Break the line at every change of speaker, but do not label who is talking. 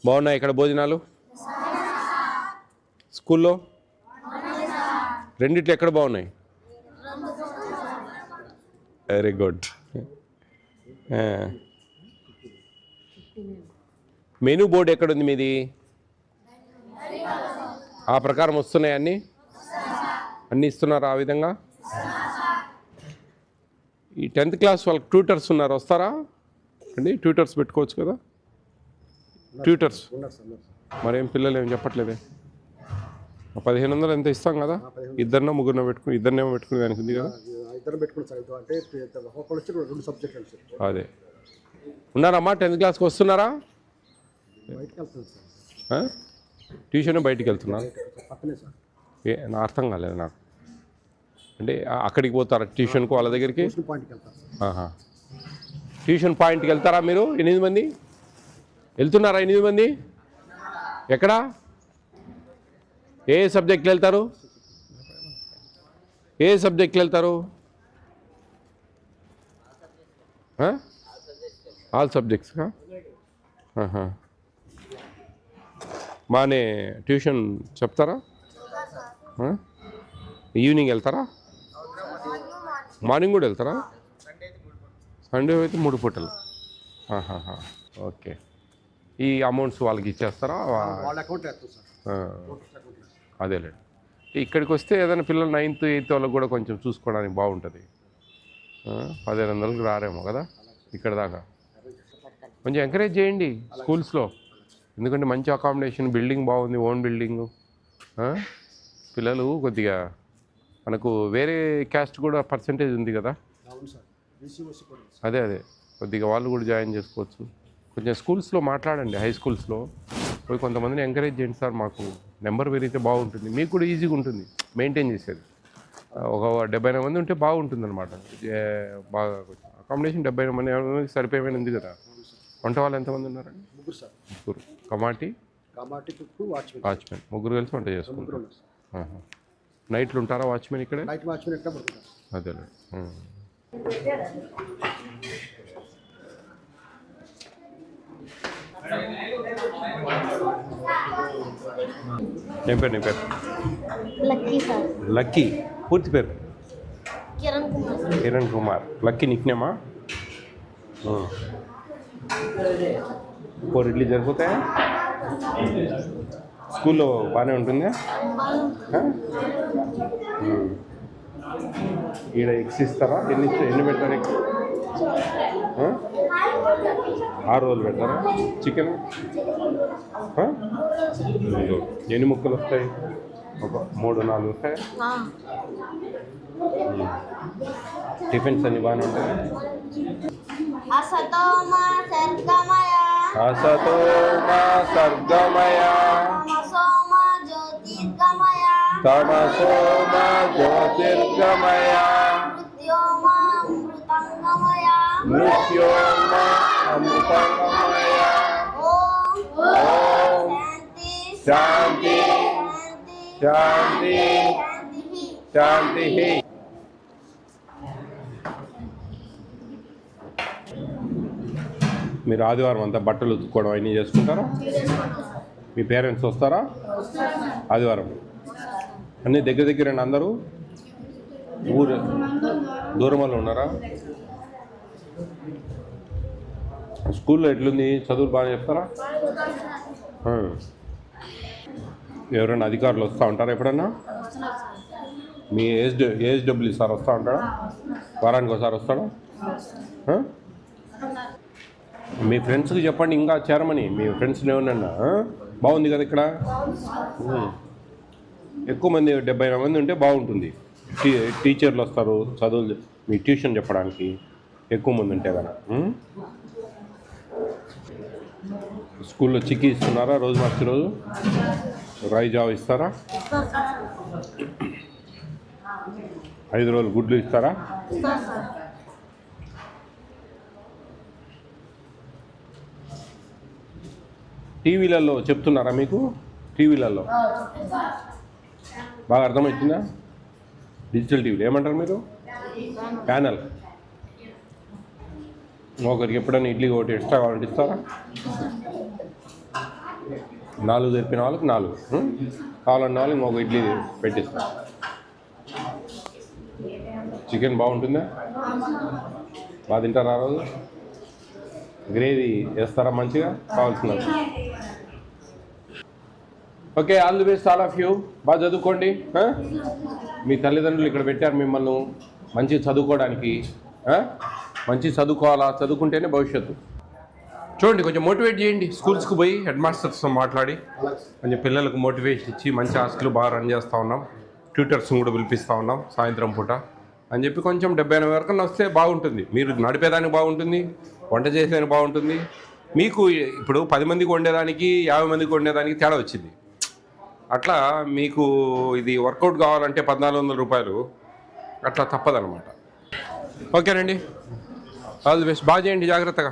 బాగున్నాయి ఇక్కడ భోజనాలు స్కూల్లో రెండిట్లు ఎక్కడ బాగున్నాయి? Very good. మెనూ బోర్డు ఎక్కడుంది మీది? ఆ ప్రకారం వస్తున్నాయి అన్నీ ఇస్తున్నారా ఆ విధంగా? ఈ 10th క్లాస్ వాళ్ళకి ట్యూటర్స్ ఉన్నారు, వస్తారా అండి? ట్యూటర్స్ పెట్టుకోవచ్చు కదా, ట్యూటర్స్. మరేం పిల్లలు ఏం చెప్పట్లేదే? 1500 ఎంత ఇస్తాం కదా, ఇద్దరినో ముగ్గురినో పెట్టుకుని, ఇద్దరినేమో పెట్టుకుని దానికి ఉంది కదా. అదే ఉన్నారమ్మా, 10th క్లాస్కి వస్తున్నారా? ట్యూషన్ బయటికి వెళ్తున్నారు. నా అర్థం కాలేదు నాకు. అంటే అక్కడికి పోతారా ట్యూషన్కు వాళ్ళ దగ్గరికి? ట్యూషన్ పాయింట్కి వెళ్తారా మీరు? 8 మంది వెళ్తున్నారా? 8 మంది ఎక్కడా? ఏ సబ్జెక్టులు వెళ్తారు? ఏ సబ్జెక్టులు వెళ్తారు? ఆల్ సబ్జెక్ట్స్కా? బాగానే ట్యూషన్ చెప్తారా? ఈవినింగ్ వెళ్తారా? మార్నింగ్ కూడా వెళ్తారా? సండే అయితే 3 పూటలు. ఓకే. ఈ అమౌంట్స్ వాళ్ళకి ఇచ్చేస్తారా? అదేలేండి. ఇక్కడికి వస్తే ఏదైనా పిల్లలు 9th 8th వాళ్ళకి కూడా కొంచెం చూసుకోవడానికి బాగుంటుంది. 1500కి రారేమో కదా ఇక్కడ దాకా. కొంచెం ఎంకరేజ్ చేయండి స్కూల్స్లో, ఎందుకంటే మంచి అకామిడేషన్, బిల్డింగ్ బాగుంది, ఓన్ బిల్డింగు. పిల్లలు కొద్దిగా మనకు వేరే క్యాస్ట్ కూడా పర్సంటేజ్ ఉంది కదా, అదే కొద్దిగా వాళ్ళు కూడా జాయిన్ చేసుకోవచ్చు. కొంచెం స్కూల్స్లో మాట్లాడండి, హై స్కూల్స్లో పోయి కొంతమందిని ఎంకరేజ్ చేయండి. సార్ మాకు నెంబర్ పెరిగితే బాగుంటుంది, మీకు కూడా ఈజీగా ఉంటుంది మెయింటైన్ చేసేది. ఒక 70 మంది ఉంటే బాగుంటుంది అనమాట. బాగా అకామిడేషన్ 70 మంది సరిపోయేమైనా ఉంది కదా. వంట వాళ్ళు ఎంతమంది ఉన్నారండి? ముగ్గురు. కమాటీ వాచ్మెన్ ముగ్గురు కలిసి వంట చేసుకుంటారు. నైట్లు ఉంటారా వాచ్మెన్ ఇక్కడే? అదేలే. ఏం పేరు నీ పేరు? లక్కీ. పూర్తి పేరు? కిరణ్ కుమార్. లక్కీ నిక్నేమా? 4 ఇడ్లీ సరిపోతాయా? స్కూల్లో బాగానే ఉంటుందా? ఈడ ఎగ్స్ ఇస్తారా? ఎన్ని పెడతారు ఎగ్స్? 6 రోజులు పెడతారా? చికెన్ ఎన్ని ముక్కలు వస్తాయి? ఒక 3-4 వస్తాయి. టిఫిన్స్ అన్ని బాగానే ఉంటాయి. అసతోమా సర్గమయ తమసోమా జ్యోతిర్గమయ మృత్యోమా అమృతంగమయ. ఓం శాంతి శాంతి శాంతి. మీరు ఆదివారం అంతా బట్టలు ఉతుక్కోవడం అవన్నీ చేసుకుంటారా? మీ పేరెంట్స్ వస్తారా ఆదివారం? అన్నీ దగ్గరండి అందరూ? ఊరు దూరం వాళ్ళు ఉన్నారా? స్కూల్లో ఎట్లుంది? చదువులు బాగా చెప్తారా? ఎవరైనా అధికారులు వస్తూ ఉంటారా ఎప్పుడన్నా? మీ ఏఎస్డబ్ల్యూ సార్ వస్తూ ఉంటాడా? వారానికి ఒకసారి వస్తాడా? మీ ఫ్రెండ్స్కి చెప్పండి ఇంకా చేరమని. మీ ఫ్రెండ్స్ని ఏమన్నా బాగుంది కదా ఇక్కడ, ఎక్కువ మంది 70 మంది ఉంటే బాగుంటుంది. టీచర్లు వస్తారు చదువులు మీ ట్యూషన్ చెప్పడానికి, ఎక్కువ మంది ఉంటే కదా. స్కూల్లో చిక్కీ ఇస్తున్నారా? రోజు మార్చి రోజు రాయి జావ ఇస్తారా? 5 రోజులు గుడ్లు ఇస్తారా? టీవీలలో చెప్తున్నారా మీకు? టీవీలలో బాగా అర్థమవుతుందా? డిజిటల్ టీవీలో ఏమంటారు మీరు? ప్యానల్. ఒకరికి ఎప్పుడైనా ఇడ్లీ ఒకటి ఎక్స్ట్రా కావాలంటే ఇస్తారా? 4 తెప్పిన వాళ్ళకి 4 కావాలన్న వాళ్ళకి ఇంకొక ఇడ్లీ పెట్టిస్తా. చికెన్ బాగుంటుందా? బాగా తింటారా ఆ రోజు? గ్రేవీ వేస్తారా మంచిగా? కావాల్సిన okay. All the best all of you. బాగా చదువుకోండి. మీ తల్లిదండ్రులు ఇక్కడ పెట్టారు మిమ్మల్ని మంచిగా చదువుకోవడానికి. మంచి చదువుకోవాలా, చదువుకుంటేనే భవిష్యత్తు. చూడండి, కొంచెం మోటివేట్ చేయండి. స్కూల్స్కి పోయి హెడ్ మాస్టర్స్తో మాట్లాడి కొంచెం పిల్లలకు మోటివేషన్ ఇచ్చి మంచి హాస్టల్ బాగా రన్ చేస్తూ ఉన్నాం. ట్యూటర్స్ని కూడా పిలిపిస్తూ ఉన్నాం సాయంత్రం పూట అని చెప్పి కొంచెం 70-80 వరకు వస్తే బాగుంటుంది. మీరు నడిపేదానికి బాగుంటుంది, వంట చేసేదానికి బాగుంటుంది. మీకు ఇప్పుడు 10 మందికి వండేదానికి 50 మందికి వండేదానికి తేడా వచ్చింది. అట్లా మీకు ఇది వర్కౌట్ కావాలంటే 1400 రూపాయలు అట్లా తప్పదనమాట. ఓకేనండి, ఆల్ ది బెస్ట్. బాగా చేయండి జాగ్రత్తగా.